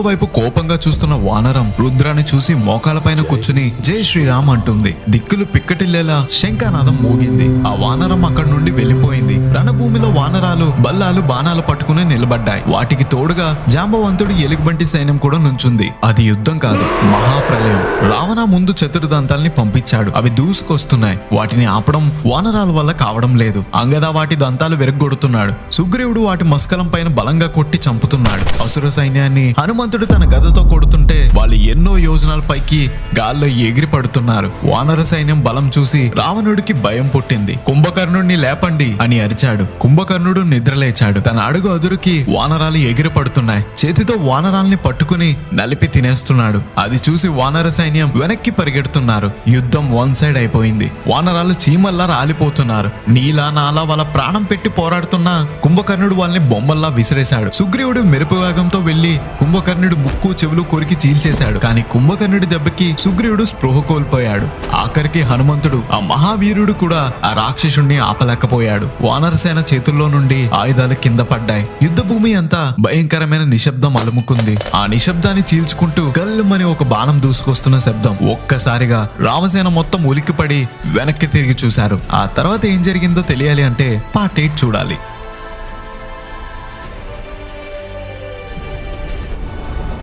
మరోవైపు కోపంగా చూస్తున్న వానరం రుద్రాన్ని చూసి మోకాలపైన కూర్చుని జై శ్రీరామ్ అంటుంది. దిక్కులు పిక్కటిల్లేలా శంఖానాదం మోగింది. ఆ వానరం అక్కడి నుండి వెళ్లిపోయింది. రణభూమిలో వానరాలు బల్లాలు బాణాలు పట్టుకుని నిలబడ్డాయి. వాటికి తోడుగా జాంబవంతుడి ఎలుగుబంటి సైన్యం కూడా నుంచుంది. అది యుద్ధం కాదు, మహాప్రళయం. రావణ ముందు చతుర్దంతాల్ని పంపించాడు. అవి దూసుకొస్తున్నాయి. వాటిని ఆపడం వానరాల వల్ల కావడం లేదు. అంగద వాటి దంతాలు వెరగొడుతున్నాడు. సుగ్రీవుడు వాటి మస్కలం పైన బలంగా కొట్టి చంపుతున్నాడు. అసుర సైన్యాన్ని హనుమంతుడు తన గదతో కొడుతుంటే వాళ్ళు ఎన్నో యోజనాల పైకి గాల్లో ఎగిరి పడుతున్నారు. వానర సైన్యం బలం చూసి రావణుడికి భయం పుట్టింది. కుంభకర్ణుడిని లేపండి అని అరిచాడు. కుంభకర్ణుడు నిద్రలేచాడు. తన అడుగు అదురుకి వానరాలు ఎగిరి పడుతున్నాయి. చేతితో వానరాల్ని పట్టుకుని నలిపి తినేస్తున్నాడు. అది చూసి వానర సైన్యం వెనక్కి పరిగెడుతున్నారు. యుద్ధం వన్ సైడ్ అయిపోయింది. వానరాలు చీమల్లా రాలిపోతున్నారు. నీలా నాలా వాళ్ళ ప్రాణం పెట్టి పోరాడుతున్నా కుంభకర్ణుడు వాళ్ళని బొమ్మల్లా విసిరేశాడు. సుగ్రీవుడు మెరుపు వేగంతో వెళ్లి కుంభకర్ణుడు ముక్కు చెవులు కొరికి చీల్చేశాడు. కానీ కుంభకర్ణుడి దెబ్బకి సుగ్రీవుడు స్పృహ కోల్పోయాడు. ఆఖరికి హనుమంతుడు ఆ మహావీరుడు కూడా ఆ రాక్షసుణ్ణి ఆపలేకపోయాడు. వానరసేన చేతుల్లో నుండి ఆయుధాలు కింద పడ్డాయి. యుద్ధ భూమి అంతా భయంకరమైన నిశ్శబ్దం అలుముకుంది. ఆ నిశ్శబ్దాన్ని చీల్చుకుంటూ గల్లుమని ఒక బాణం దూసుకొస్తున్న శబ్దం. ఒక్కసారిగా రామసేన మొత్తం ఉలిక్కిపడి వెనక్కి తిరిగి చూశారు. ఆ తర్వాత ఏం జరిగిందో తెలియాలి అంటే పార్ట్ 8 చూడాలి.